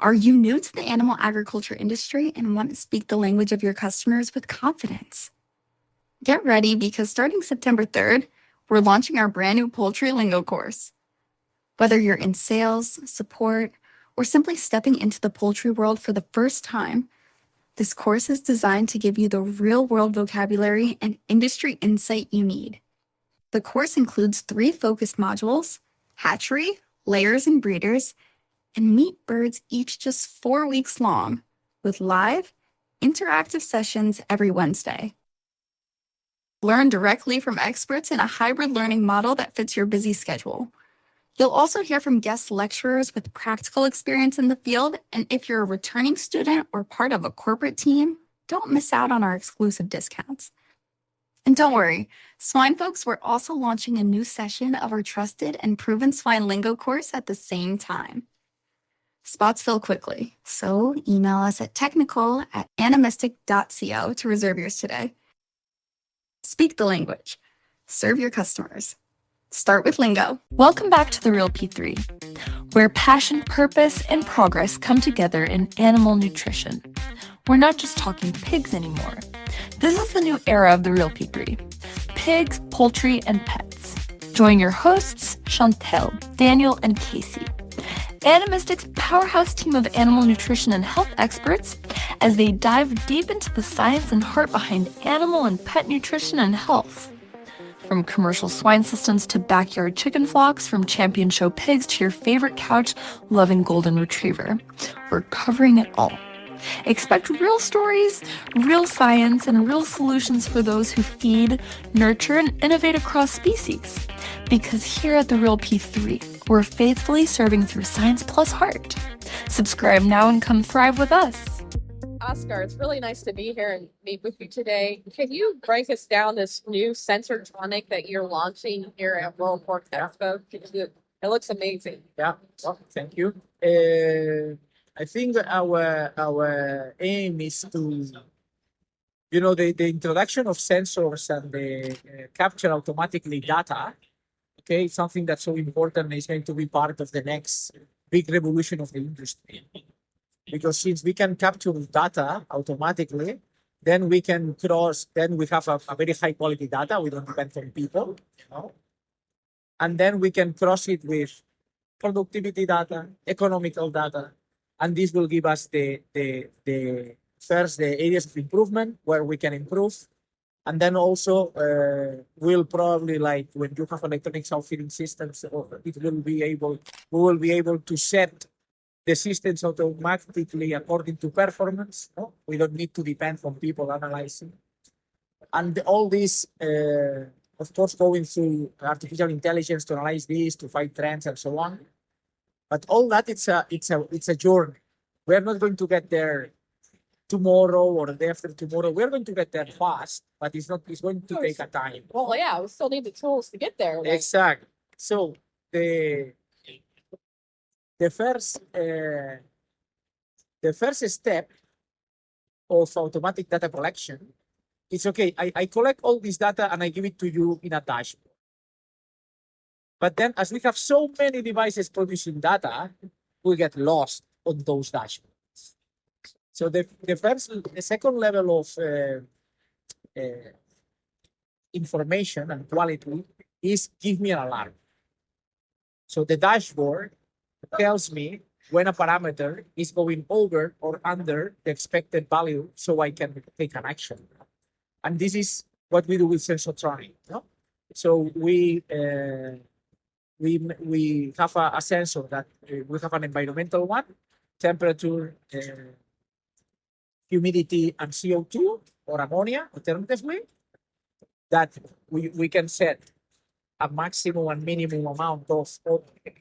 Are you new to the animal agriculture industry and want to speak the language of your customers with confidence? Get ready because starting September 3rd, we're launching our brand new poultry lingo course. Whether you're in sales, support, or simply stepping into the poultry world for the first time, this course is designed to give you the real-world vocabulary and industry insight you need. The course includes 3 focused modules: hatchery, layers and breeders, and meet birds, each just 4 weeks long, with live, interactive sessions every Wednesday. Learn directly from experts in a hybrid learning model that fits your busy schedule. You'll also hear from guest lecturers with practical experience in the field, and if you're a returning student or part of a corporate team, don't miss out on our exclusive discounts. And don't worry, swine folks, we're also launching a new session of our trusted and proven swine lingo course at the same time. Spots fill quickly, so email us at technical@animistic.co to reserve yours today. Speak the language. Serve your customers. Start with lingo. Welcome back to the Real P3, where passion, purpose, and progress come together in animal nutrition. We're not just talking pigs anymore. This is the new era of the Real P3. Pigs, poultry, and pets. Join your hosts, Chantel, Daniel, and Casey, Animistic's powerhouse team of animal nutrition and health experts, as they dive deep into the science and heart behind animal and pet nutrition and health. From commercial swine systems to backyard chicken flocks, from champion show pigs to your favorite couch-loving golden retriever, we're covering it all. Expect real stories, real science, and real solutions for those who feed, nurture, and innovate across species. Because here at the Real P3, we're faithfully serving through science plus heart. Subscribe now and come thrive with us. Oscar, it's really nice to be here and meet with you today. Can you break us down this new Sensortronic that you're launching here at World Pork Expo? It looks amazing. Yeah, well, thank you. I think our aim is to, the introduction of sensors and the capture automatically data. Okay, something that's so important is going to be part of the next big revolution of the industry. Because since we can capture data automatically, then we can then we have a very high quality data. We don't depend on people, and then we can cross it with productivity data, economical data, and this will give us the areas of improvement where we can improve. And then also we'll probably, like when you have electronic self-feeding systems, we will be able to set the systems automatically according to performance. We don't need to depend on people analyzing. And all this, of course, going through artificial intelligence to analyze this, to find trends and so on. But all that, it's a journey. We're not going to get there tomorrow or the day after tomorrow. We're going to get there fast, but it's going to take a time. Well, yeah, we still need the tools to get there. Right? Exactly. So the first step of automatic data collection is, okay, I collect all this data and I give it to you in a dashboard. But then as we have so many devices producing data, we get lost on those dashboards. So the second level of information and quality is give me an alarm. So the dashboard tells me when a parameter is going over or under the expected value, so I can take an action. And this is what we do with Sensortronic. So we have a sensor that we have an environmental one, temperature, humidity, and CO2 or ammonia, alternatively, that we can set a maximum and minimum amount of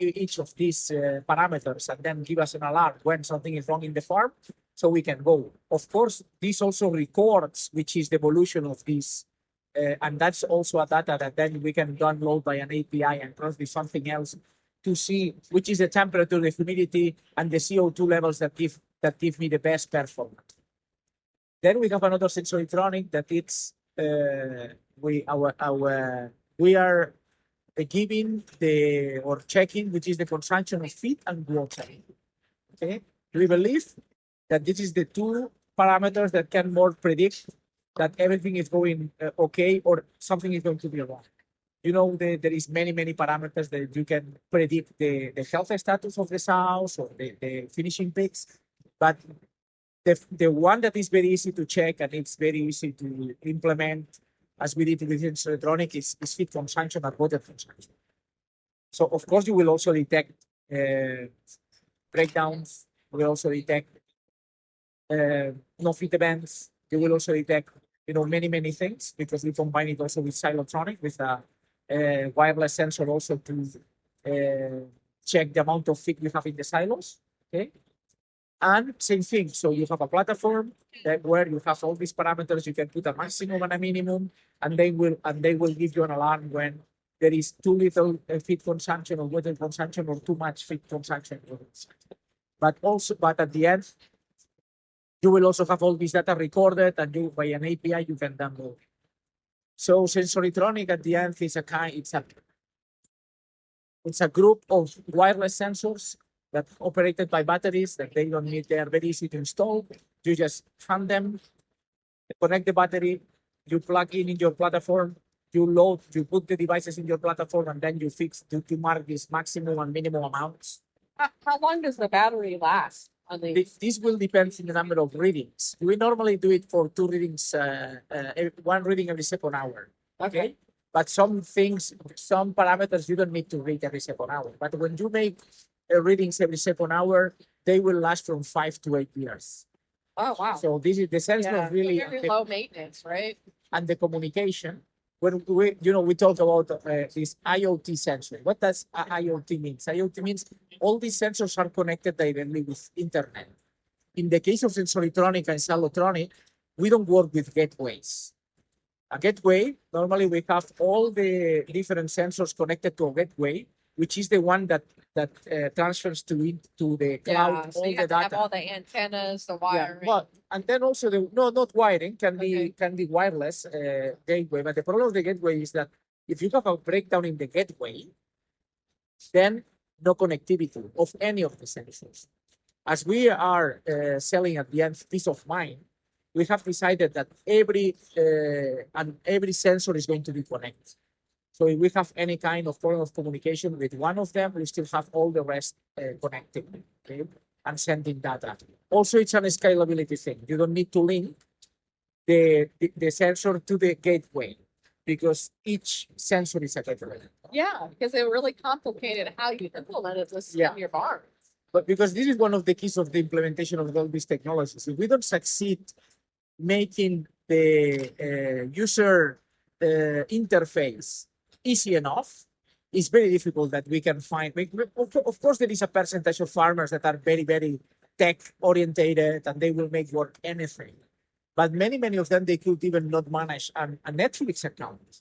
each of these parameters, and then give us an alert when something is wrong in the farm, so we can go. Of course, this also records which is the evolution of this, and that's also a data that then we can download by an API and cross with something else to see which is the temperature, the humidity, and the CO2 levels that give me the best performance. Then we have another Sensortronic that it's we are giving or checking which is the consumption of feed and water. Okay, We believe that this is the two parameters that can more predict that everything is going okay or something is going to be wrong. You know, there is many parameters that you can predict the health status of the sows or the finishing pigs, but the one that is very easy to check and it's very easy to implement, as we did with Sensortronic, is feed consumption and water consumption. So of course you will also detect breakdowns. You will also detect no feed events. You will also detect, you know, many things because we combine it also with Sensortronic with a wireless sensor also to check the amount of feed you have in the silos. Okay. And same thing. So you have a platform that where you have all these parameters. You can put a maximum and a minimum, and they will give you an alarm when there is too little feed consumption or water consumption or too much feed consumption. But at the end, you will also have all this data recorded, and you by an API you can download. So Sensortronic at the end is it's a group of wireless sensors that operated by batteries that they don't need. They are very easy to install. You just hand them, connect the battery, you plug in your platform, you load, you put the devices in your platform, and then you fix to mark these maximum and minimum amounts. How long does the battery last on these? This will depend on the number of readings. We normally do it for 2 readings, one reading every second hour. Okay. But some parameters you don't need to read every second hour. But when you make readings every second hour, they will last from 5 to 8 years. Oh, wow. So this is the sensor really very low maintenance, right? And the communication. When we talk about this IoT sensor. What does IoT mean? IoT means all these sensors are connected directly with internet. In the case of Sensortronic and Sensortronic, we don't work with gateways. A gateway, normally we have all the different sensors connected to a gateway, which is the one that transfers to the cloud so all you the have to data. have all the antennas, the wiring. Well, and then also not wiring can be wireless gateway. But the problem of the gateway is that if you have a breakdown in the gateway, then no connectivity of any of the sensors. As we are selling at the end peace of mind, we have decided that every sensor is going to be connected. So if we have any kind of problem of communication with one of them, we still have all the rest connected, okay, and sending data. Also, it's a scalability thing. You don't need to link the sensor to the gateway because each sensor is a gateway. Yeah, because it really complicated how you implemented this in your barn. But because this is one of the keys of the implementation of all these technologies. If we don't succeed making the user interface easy enough, it's very difficult that we can find. Of course, there is a percentage of farmers that are very tech orientated and they will make work anything. But many of them, they could even not manage a Netflix account.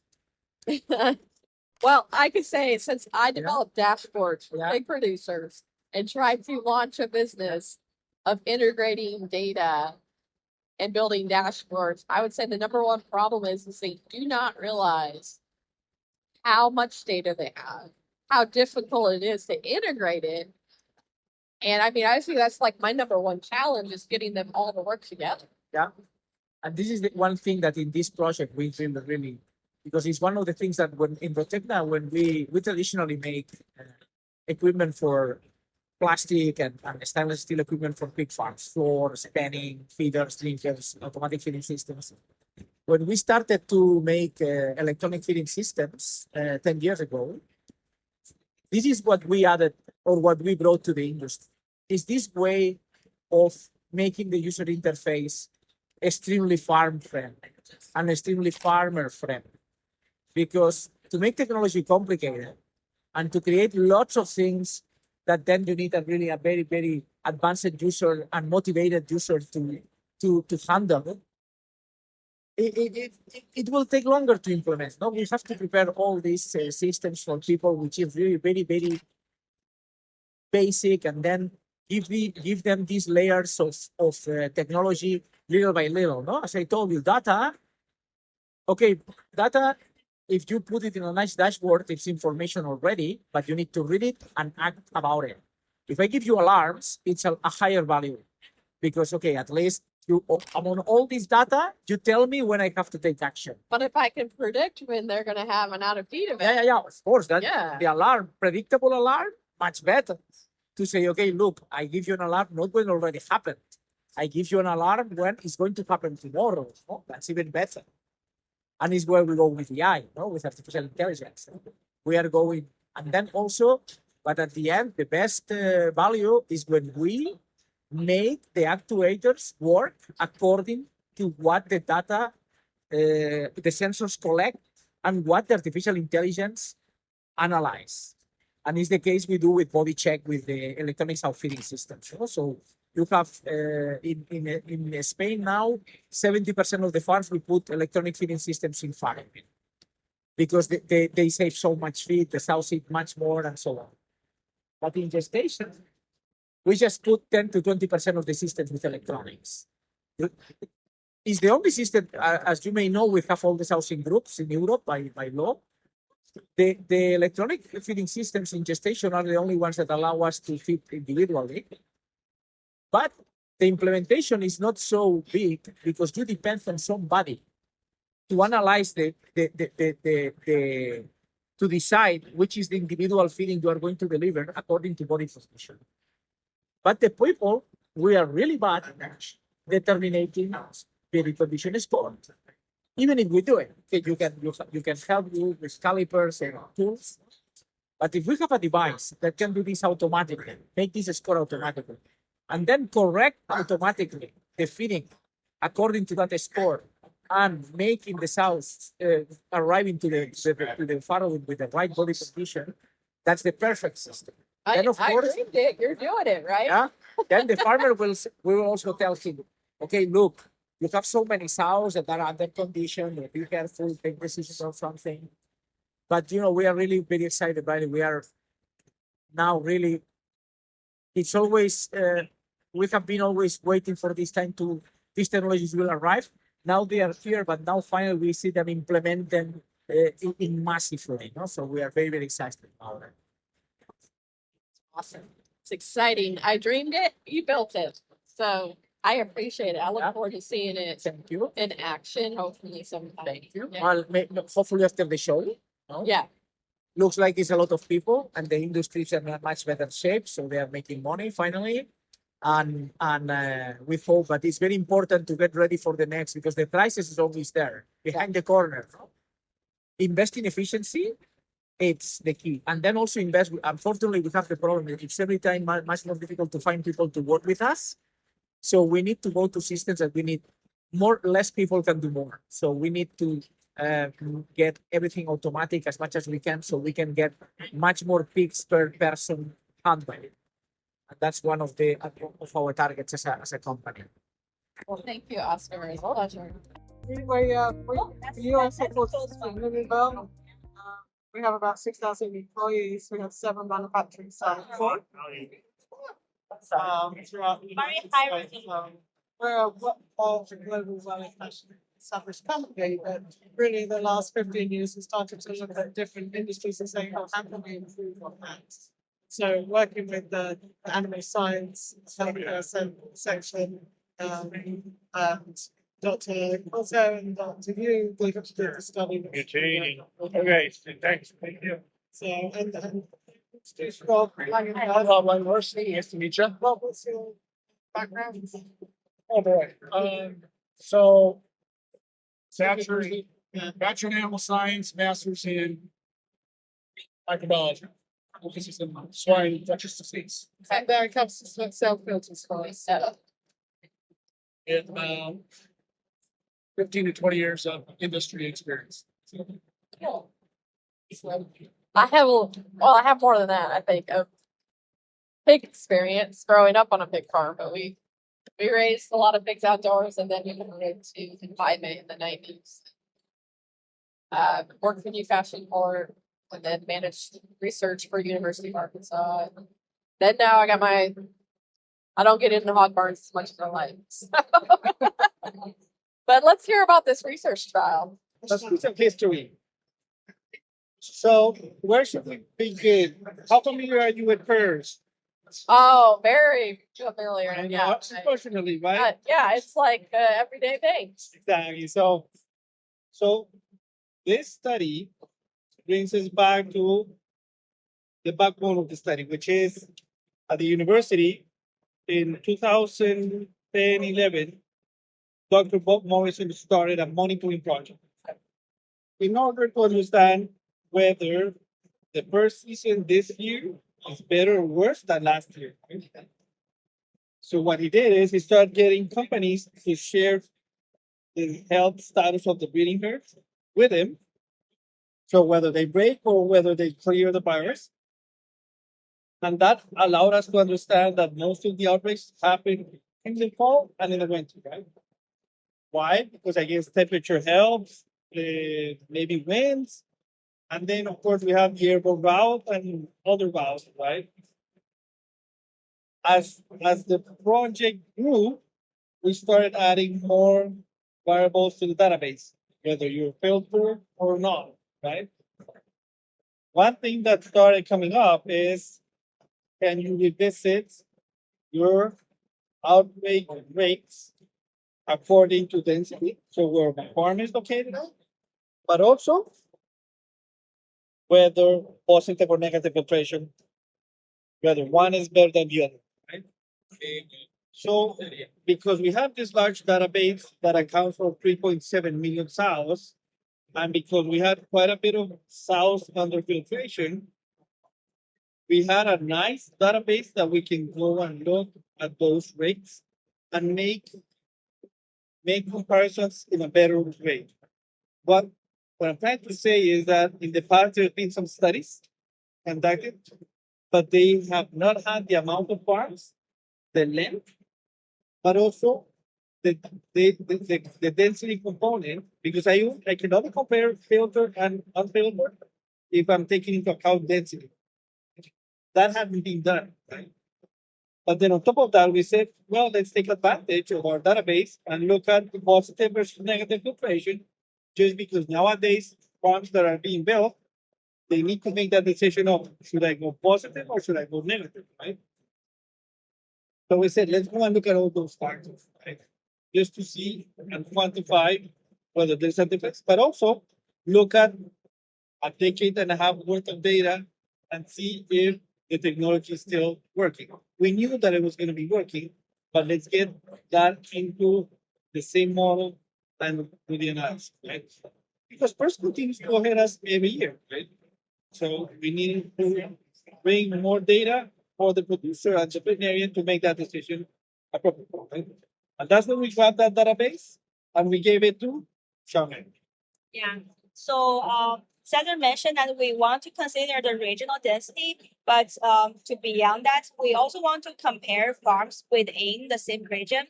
Well, I could say since I developed dashboards for big producers and tried to launch a business of integrating data and building dashboards, I would say the number one problem is they do not realize how much data they have, how difficult it is to integrate it. And I mean, I think that's like my number one challenge is getting them all to work together. Yeah. And this is the one thing that in this project we feel really, because it's one of the things that when in Rotecna, when we traditionally make equipment for plastic and stainless steel equipment for pig farms, floors, penning, feeders, drinkers, automatic feeding systems. When we started to make electronic feeding systems 10 years ago, this is what we added or what we brought to the industry. Is this way of making the user interface extremely farm friendly and extremely farmer friendly. Because to make technology complicated and to create lots of things that then you need a very advanced user and motivated user to handle, it will take longer to implement. No, we have to prepare all these systems for people, which is really very basic, and then give them these layers of technology little by little. No, as I told you, data. Okay, data. If you put it in a nice dashboard, it's information already, but you need to read it and act about it. If I give you alarms, it's a higher value because, okay, at least you, among all this data, you tell me when I have to take action. But if I can predict when they're going to have an out of feed event, Yeah, of course. That Yeah. the alarm, predictable alarm, much better. To say, okay, look, I give you an alarm not when it already happened. I give you an alarm when it's going to happen tomorrow. Oh, that's even better. And it's where we go with AI, with artificial intelligence. We are going, and then also, but at the end, the best value is when we make the actuators work according to what the data, the sensors collect and what the artificial intelligence analyze. And it's the case we do with body check with the electronic outfeeding systems. So you have in Spain now, 70% of the farms we put electronic feeding systems in farming because they save so much feed, the sows eat much more, and so on. But in gestation, we just put 10 to 20% of the systems with electronics. It's the only system, as you may know, we have all the housing groups in Europe by law. The electronic feeding systems in gestation are the only ones that allow us to feed individually. But the implementation is not so big because you depend on somebody to analyze to decide which is the individual feeding you are going to deliver according to body position. But the people, we are really bad at determining the condition score. Even if we do it, you can help you with calipers and tools. But if we have a device that can do this automatically, make this score automatically, and then correct automatically the feeding according to that score, and making the sows arriving to the farrow with the right body position, that's the perfect system. Then of course, dreamed it. You're doing it, right? yeah. Then the farmer will also tell him, okay, look, you have so many sows that are under condition. Be careful, take decisions on something. But we are really very excited about it. We are now really. It's always we have been always waiting for this time to these technologies will arrive. Now they are here, but now finally we see them implement them in massively. So we are very excited about it. Awesome. It's exciting. I dreamed it. You built it. So I appreciate it. I look forward to seeing it Thank you. in action, hopefully sometime. Thank you. Yeah. Well, hopefully after the show. Yeah. Looks like it's a lot of people, and the industry is in a much better shape, so they are making money finally. And we hope, but it's very important to get ready for the next because the crisis is always there behind the corner. Invest in efficiency, it's the key, and then also invest. Unfortunately, we have the problem that it's every time much more difficult to find people to work with us. So we need to go to systems that we need less people can do more. So we need to get everything automatic as much as we can, so we can get much more pigs per person handled. And that's one of our targets as a company. Well, thank you, Oscar. It's a pleasure. We US headquarters in Louisville. We have about 6,000 employees. We have 7 manufacturing sites throughout the United States. We're a global well-established company, but really the last 15 years we started to look at different industries and say, how can we improve on that? So working with the animal science section and Dr. Otto and Dr. Yu, we did the study. Okay, thanks. Thank you. So, and Rob, Nice to meet you. Rob, what's your background? Oh boy. So, bachelor's in animal science, master's in microbiology. Focuses in swine infectious disease. And there comes to cell filters for us. And 15 to 20 years of industry experience. I have more than that, I think, of pig experience growing up on a pig farm, but we raised a lot of pigs outdoors and then we moved to confinement in the 90s. Worked for New Fashion Court and then managed research for University of Arkansas. Then now I don't get into hog barns as much as I like. But let's hear about this research trial. Let's do some history. So, where should we begin? How familiar are you with PRRS? Oh, very familiar. I know, Yeah. unfortunately, right? Yeah, it's like everyday things. Exactly. So this study brings us back to the backbone of the study, which is at the university in 2010, 11, Dr. Bob Morrison started a monitoring project in order to understand whether the first season this year is better or worse than last year. So what he did is he started getting companies to share the health status of the breeding herds with him. So whether they break or whether they clear the virus. And that allowed us to understand that most of the outbreaks happen in the fall and in the winter, right? Why? Because I guess temperature helps, maybe winds, and then of course we have the airborne route and other routes, right? As the project grew, we started adding more variables to the database, whether you're filtered or not, right? One thing that started coming up is, can you revisit your outbreak rates according to density? So where my farm is located, but also whether positive or negative filtration, whether one is better than the other, right? So because we have this large database that accounts for 3.7 million sows, and because we had quite a bit of sows under filtration, we had a nice database that we can go and look at those rates and make comparisons in a better way. What what I'm trying to say is that in the past there have been some studies conducted, but they have not had the amount of farms, the length, but also the density component, because I can only compare filtered and unfiltered if I'm taking into account density. That hadn't been done, right? But then on top of that, we said, well, let's take advantage of our database and look at the positive versus negative filtration, just because nowadays farms that are being built, they need to make that decision of should I go positive or should I go negative, right? So we said, let's go and look at all those factors, right? Just to see and quantify whether there's a difference, but also look at a decade and a half worth of data and see if the technology is still working. We knew that it was going to be working, but let's get that into the same model and do the analysis, right? Because first continues to go ahead as every year, right? So we need to bring more data for the producer and the veterinarian to make that decision appropriately. Right? And that's when we got that database and we gave it to Xiaomei. Yeah. So Sandra mentioned that we want to consider the regional density, but to beyond that, we also want to compare farms within the same region.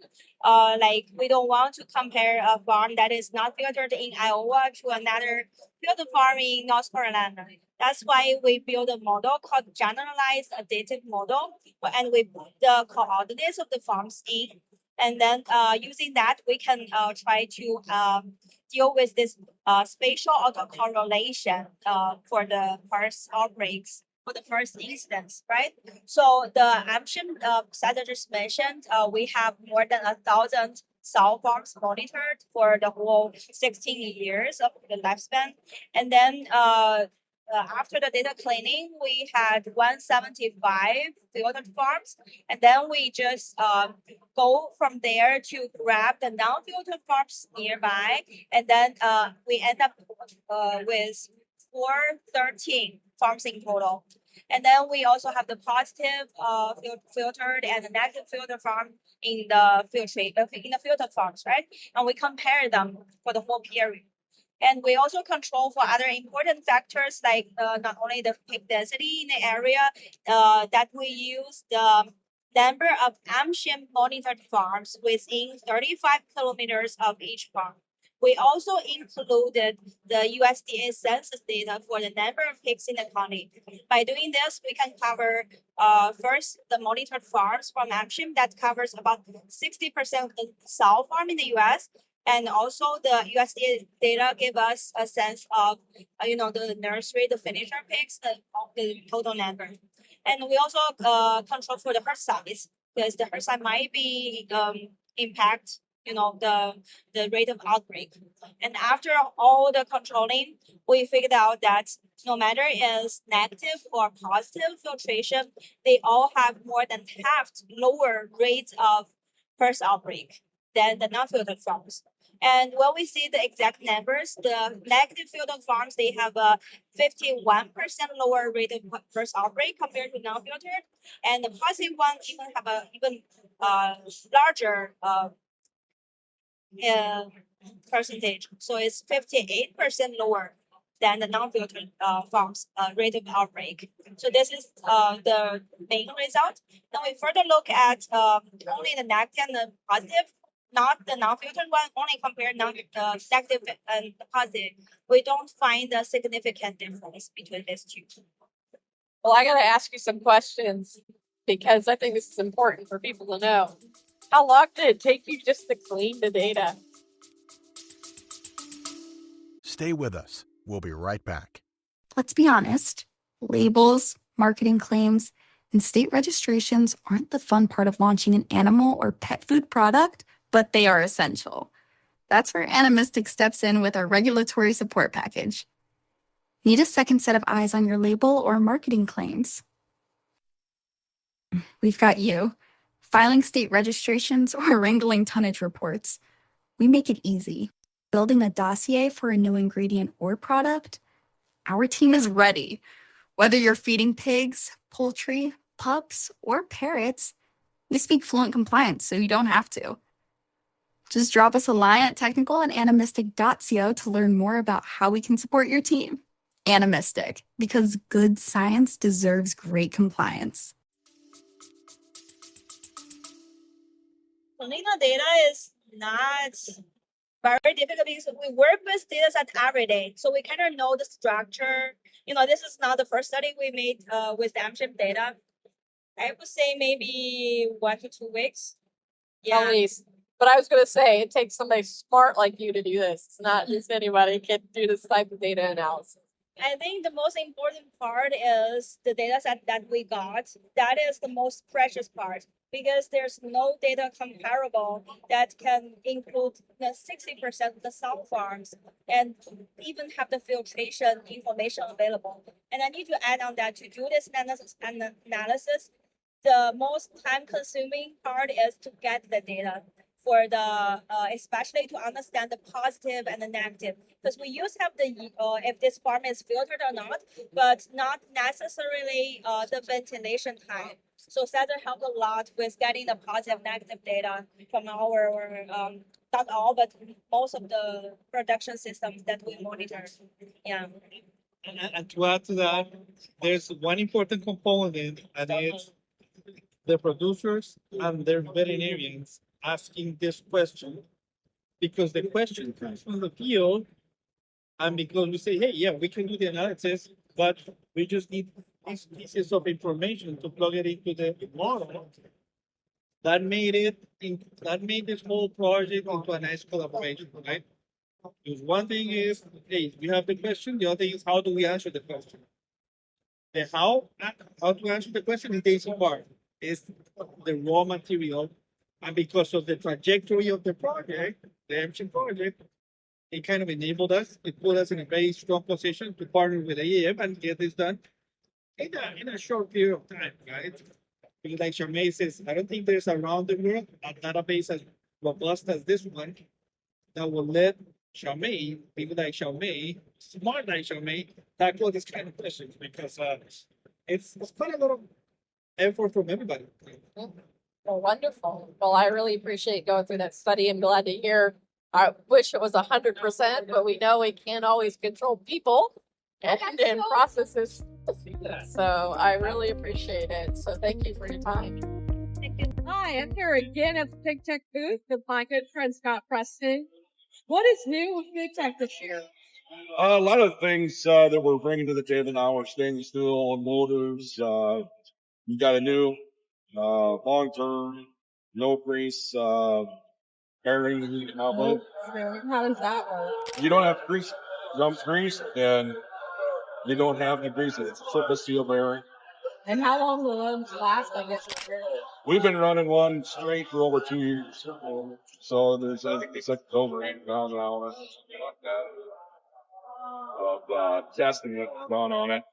Like we don't want to compare a farm that is not filtered in Iowa to another filtered farm in North Carolina. That's why we build a model called generalized additive model, and we put the coordinates of the farms in, and then using that we can try to deal with this spatial autocorrelation for the first outbreaks for the first instance, right? So the action Sandra just mentioned, we have more than 1,000 sow farms monitored for the whole 16 years of the lifespan, and then after the data cleaning, we had 175 filtered farms, and then we just go from there to grab the non-filtered farms nearby, and then we end up with 413 farms in total. And then we also have the positive filtered and the negative filtered farm in the filtered farms, right? And we compare them for the whole period. And we also control for other important factors like not only the pig density in the area, that we use the number of AmShim monitored farms within 35 kilometers of each farm. We also included the USDA census data for the number of pigs in the county. By doing this, we can cover first the monitored farms from AmShim that covers about 60% of the sow farm in the US, and also the USDA data give us a sense of the nursery, the finisher pigs, the total number. And we also control for the herd size, because the herd size might be impact, the rate of outbreak. And after all the controlling, we figured out that no matter is negative or positive filtration, they all have more than half lower rates of first outbreak than the non-filtered farms. And when we see the exact numbers, the negative filtered farms, they have a 51% lower rate of first outbreak compared to non-filtered, and the positive one even have a even larger percentage. So it's 58% lower than the non-filtered farms rate of outbreak. So this is the main result. Then we further look at only the negative and the positive, not the non-filtered one, only compare negative and the positive. We don't find a significant difference between these two. Well, I got to ask you some questions because I think this is important for people to know. How long did it take you just to clean the data? Stay with us. We'll be right back. Let's be honest, labels, marketing claims, and state registrations aren't the fun part of launching an animal or pet food product, but they are essential. That's where Animistic steps in with our regulatory support package. Need a second set of eyes on your label or marketing claims? We've got you. Filing state registrations or wrangling tonnage reports. We make it easy. Building a dossier for a new ingredient or product? Our team is ready. Whether you're feeding pigs, poultry, pups, or parrots, we speak fluent compliance so you don't have to. Just drop us a line at technical@animistic.co to learn more about how we can support your team. Animistic, because good science deserves great compliance. Cleaning the data is not very difficult because we work with data set every day. So we kind of know the structure. This is not the first study we made with the MSHIP data. I would say maybe 1 to 2 weeks. At least. But I was going to say, it takes somebody smart like you to do this. It's not just anybody can do this type of data analysis. I think the most important part is the data set that we got. That is the most precious part, because there's no data comparable that can include the 60% of the sow farms and even have the filtration information available. And I need to add on that to do this analysis, the most time-consuming part is to get the data for the especially to understand the positive and the negative, because we used to have the if this farm is filtered or not, but not necessarily the ventilation time. So Cesar helped a lot with getting the positive negative data from our not all, but most of the production systems that we monitor. Yeah. And to add to that, there's one important component, and it's the producers and their veterinarians asking this question, because the question comes from the field, and because we say, hey, yeah, we can do the analysis, but we just need these pieces of information to plug it into the model. That made this whole project into a nice collaboration, right? Because one thing is, hey, we have the question. The other thing is, how do we answer the question? The how to answer the question is the easy part. Is the raw material, and because of the trajectory of the project, the MSHIP project, it kind of enabled us. It put us in a very strong position to partner with AAF and get this done in a short period of time, right? Because like Charmaine says, I don't think there's around the world a database as robust as this one that will let Charmaine, people like Charmaine, smart like Charmaine, tackle this kind of questions, because it's quite a lot of effort from everybody. Well, wonderful. Well, I really appreciate going through that study. I'm glad to hear. I wish it was 100%, but we know we can't always control people and processes. So I really appreciate it. So thank you for your time. Hi, I'm here again at the Pigtek booth with my good friend Scott Preston. What is new with Pigtek this year? A lot of things that we're bringing to the table now are stainless steel motors. We got a new long-term, no grease bearing outlet. How does that work? You don't have grease, grease, and you don't have the grease. It's a steel bearing. And how long will those last? I guess. We've been running one straight for over 2 years. So there's, I think it's like over 8,000 hours of testing that's gone on it.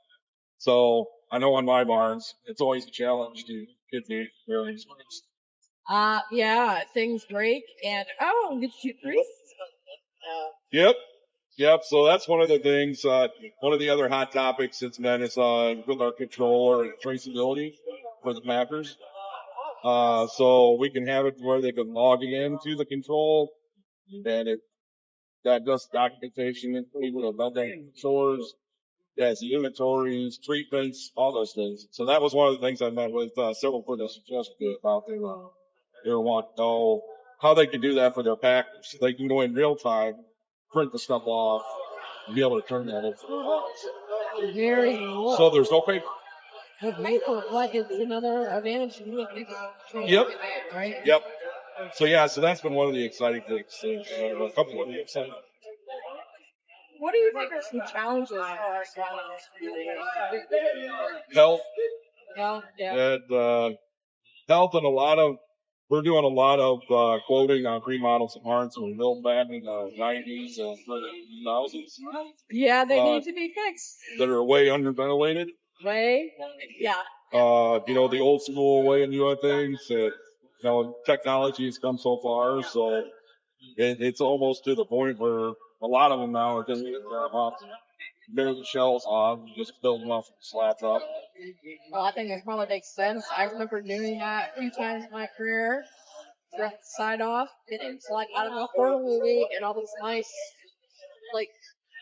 So I know on my barns, it's always a challenge to get the bearings fixed. Yeah, things break and did you freeze? Yep. Yep. So that's one of the things, one of the other hot topics that's been is, with our controller and traceability for the packers. So we can have it where they can log into the control and that does documentation and people about that controllers, has the inventories, treatments, all those things. So that was one of the things I met with, several producers yesterday about they want to know how they can do that for their packers. They can go in real time, print the stuff off, and be able to turn that in. Very cool. So there's no paper. With paper, what is another advantage? Yep. Right? Yep. So yeah, so that's been one of the exciting things. A couple of the exciting. What do you think are some challenges for our Health. Yeah. And health and we're doing a lot of quoting on remodels and barns that were built back in the 90s and 2000s. Yeah, they need to be fixed. That are way underventilated. Right? Yeah. The old school way of doing things. Technology has come so far, so it's almost to the point where a lot of them now are just building the shells off, just building off the slats up. Well, I think it probably makes sense. I remember doing that a few times in my career. Rip the side off, and it's like out of a horror movie, and all this nice,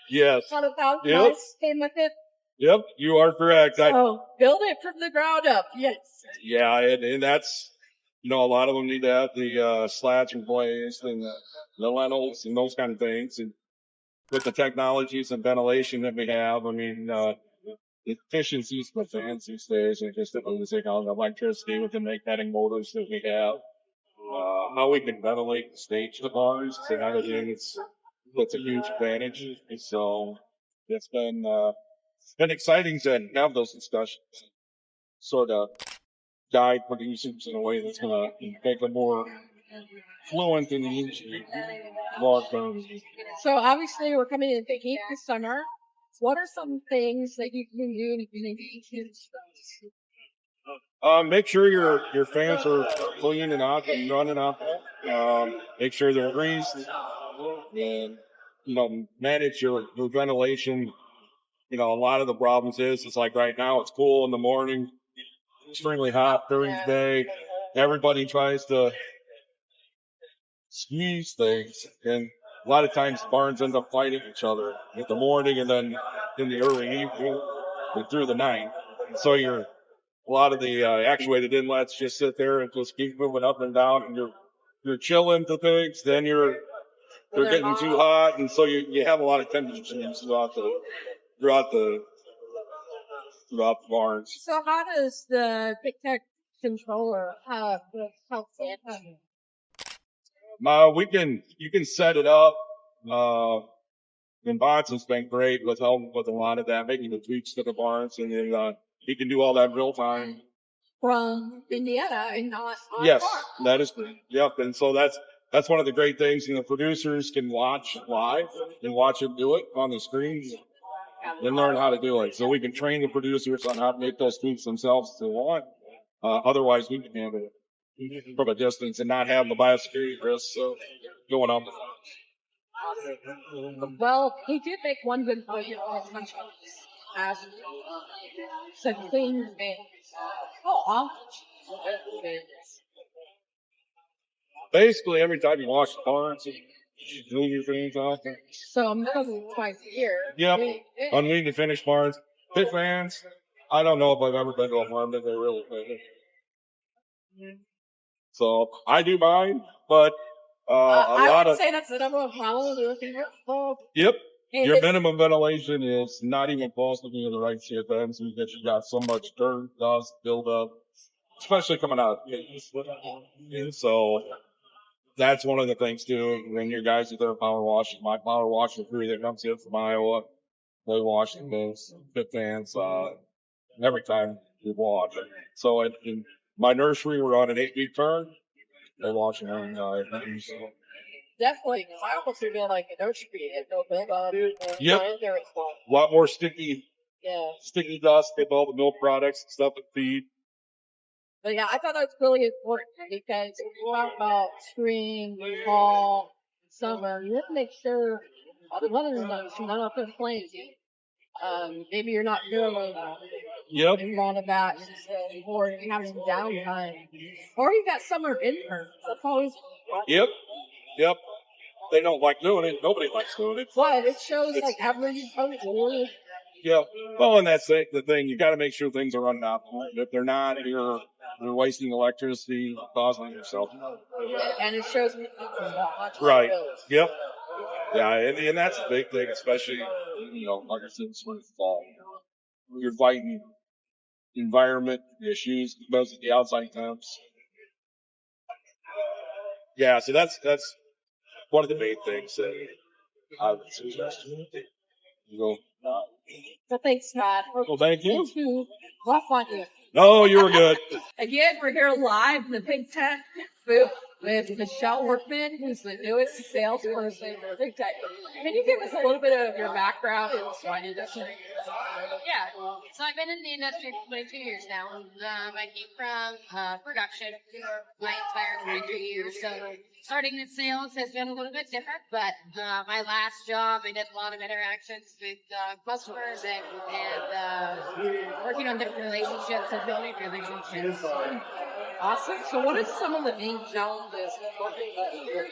yes, nice came with it. Yep, you are correct. So build it from the ground up. Yes. Yeah, and that's a lot of them need to have the slats replaced and the lentils and those kind of things. And with the technologies and ventilation that we have, the efficiencies of the fans these days are just losing on the electricity with the magnetic motors that we have. How we can ventilate the stage of the bars and everything, that's a huge advantage. So it's been exciting to have those discussions, sort of guide producers in a way that's going to make them more fluent in the industry long term. So obviously we're coming into heat this summer. What are some things that you can do to engage kids? Make sure your fans are clean and out and running up. Make sure they're greased and manage your ventilation. A lot of the problems it's like right now it's cool in the morning, extremely hot during the day. Everybody tries to squeeze things, and a lot of times barns end up fighting each other in the morning and then in the early evening and through the night. So a lot of the actuated inlets just sit there and just keep moving up and down, and you're chilling to things. Then they're getting too hot, and so you have a lot of temperature changes throughout the barns. So how does the Pigtek controller help Santa? You can set it up. And Bonds has been great with helping with a lot of that, making the tweaks to the barns, and then he can do all that real time. From Indiana and not on Yes, farm. that is great. Yep, and so that's one of the great things. Producers can watch live and watch him do it on the screen and learn how to do it. So we can train the producers on how to make those tweaks themselves if they want. Otherwise, we can handle it from a distance and not have the biosecurity risks going on the farm. Well, he did make one good point as said clean Basically, every time you wash the barns, you do your things off. So minimum twice a year. Yep. On lean to finish barns. Pit fans, I don't know if I've ever been to a farm that they really clean. So I do mine, but I would say that's the number one problem. Yep. Your minimum ventilation is not even close to being the right CFMs because you got so much dirt, dust, buildup, especially coming out. And so that's one of the things too. When your guys are there power washing, my power washing crew that comes in from Iowa, they wash those pit fans every time we launch. So in my nursery, we're on an 8-week turn. They're launching on so. Definitely. I almost would be like a nursery and no milk on it. Yep. A lot more sticky dust with all the milk products and stuff and feed. But yeah, I thought that was really important because when you talk about spring, fall, summer, you have to make sure all the weather is not up in flames. Maybe you're not doing a lot of that, or you have some downtime, or you got summer interns. That's always Yep. They don't like doing it. Nobody likes doing it. but it shows like every really. Yeah. Well, and that's the thing. You got to make sure things are running optimal. If they're not, you're wasting electricity, causing yourself. And it shows me Right. Yep. Yeah, and that's a big thing, especially like I said, sort of fall. You're fighting environment issues because of the outside temps. Yeah, so that's one of the main things that I would suggest. So thanks, Scott. Well, thank you. Rough on you. No, you were good. Again, we're here live in the Pigtek booth with Michelle Workman, who's the newest salesperson for Pigtek. Can you give us a little bit of your background in the swine industry? Yeah, so I've been in the industry for 22 years now. I came from production my entire 22 years. So starting in sales has been a little bit different, but my last job, I did a lot of interactions with customers and working on different relationships and building relationships. Awesome. So what are some of the main challenges working with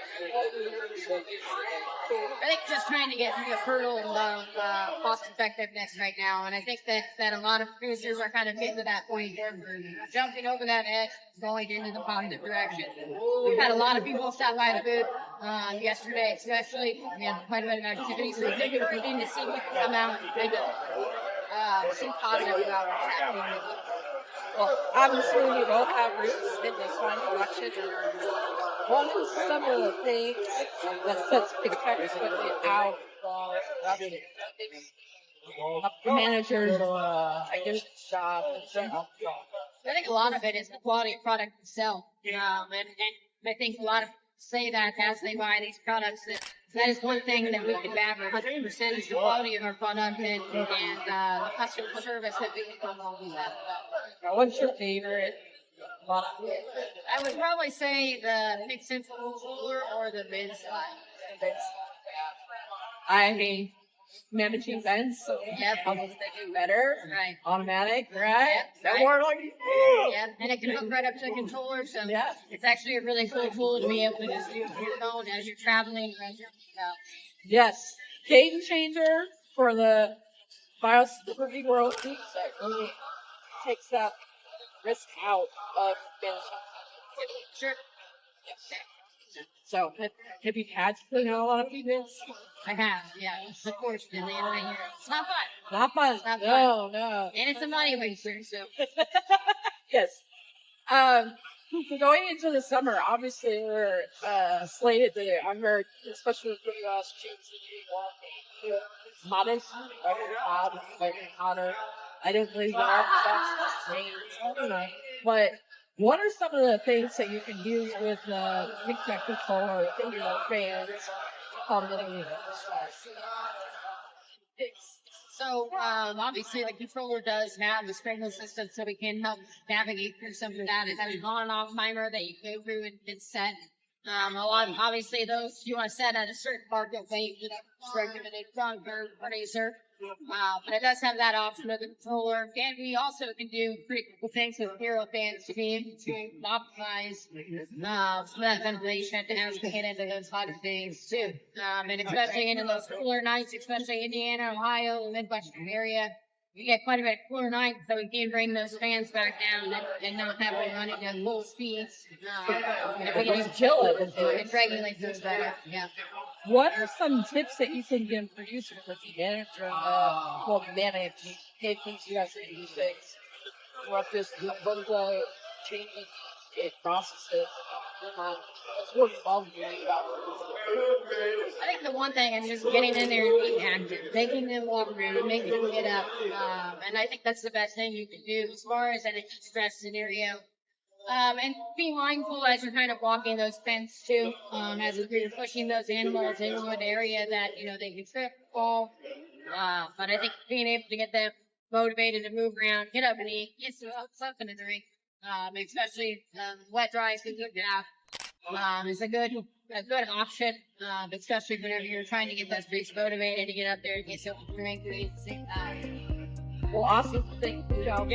I think just trying to get through the hurdle of cost effectiveness right now. And I think that a lot of producers are kind of getting to that point where they're jumping over that edge, going into the positive direction. We've had a lot of people stop by the booth yesterday, especially. We had quite a bit of activity, so we're looking to see people come out and seem positive about what's happening. Well, obviously, we both have roots in the swine production. What are some of the things that sets Pigtek especially out from managers, I guess, job and so I think a lot of it is the quality of product itself. And I think a lot of say that as they buy these products, that is one thing that we can back 100% is the quality of our product and the customer service that we can come along with that. What's your favorite? I would probably say the PigCentral cooler or the mid slide. I mean, managing vents, so almost they do better. Right. Automatic, right? Yep, That more like yeah, and it can hook right up to the controller, so it's actually a really cool tool to be able to just use your phone as you're traveling. Yes, game changer for the biosecurity world. Pigtek takes that risk out of management. Sure. So, have you had to clean out a lot of events? I have, yeah. Unfortunately, it's not fun. Not fun. It's not No, fun. no. And it's a money waster, so. Yes. Going into the summer, obviously we're slated to, I heard, especially with the hottest, hotter. I don't believe that that's but what are some of the things that you can use with the Pigtek controller in your fans? So, obviously, the controller does have the sprinkler system, so we can help navigate through some of that. It has an on-off timer that you go through and set. Obviously, those you want to set at a certain market weight, regulated from producer. But it does have that option of the controller. And we also can do pretty cool things with hero fans to optimize some of that ventilation as we get into those hot days too. And especially into those cooler nights, especially Indiana, Ohio, the Midwestern area. We get quite a bit of cooler nights, so we can bring those fans back down and not have them running at full speeds. And if we can just chill it and regulate those better. Yeah. What are some tips that you can give producers with the manager will manage hey, things you guys need these things? What this changes it processes. It's what involved in it. I think the one thing is just getting in there and being active, making them walk around, making them get up. And I think that's the best thing you can do as far as in a stress scenario. And be mindful as you're kind of walking those fence too, as you're pushing those animals into an area that, they can trip, fall. But I think being able to get them motivated to move around, get up and eat, get something to drink, especially wet dry is a good nap. Is a good option, especially whenever you're trying to get those beasts motivated to get up there and get something to drink and eat at the same time. Well, awesome. Thank you, Joe.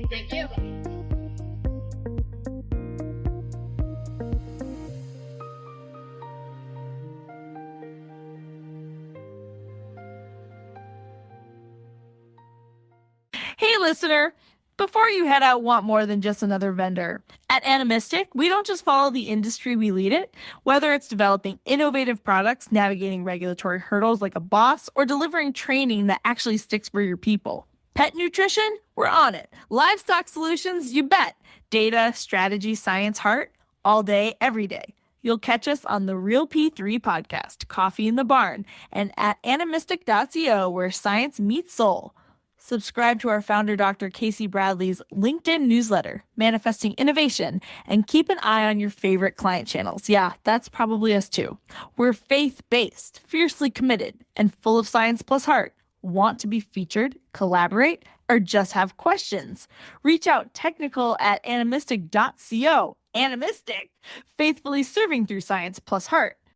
Thank you. Hey, listener! Before you head out, want more than just another vendor. At Animistic, we don't just follow the industry, we lead it. Whether it's developing innovative products, navigating regulatory hurdles like a boss, or delivering training that actually sticks for your people. Pet nutrition? We're on it. Livestock solutions? You bet. Data, strategy, science, heart? All day, every day. You'll catch us on the Real P3 podcast, Coffee in the Barn, and at animistic.co, where science meets soul. Subscribe to our founder, Dr. Casey Bradley's LinkedIn newsletter, Manifesting Innovation, and keep an eye on your favorite client channels. Yeah, that's probably us too. We're faith-based, fiercely committed, and full of science plus heart. Want to be featured, collaborate, or just have questions? Reach out technical at animistic.co. Animistic, faithfully serving through science plus heart.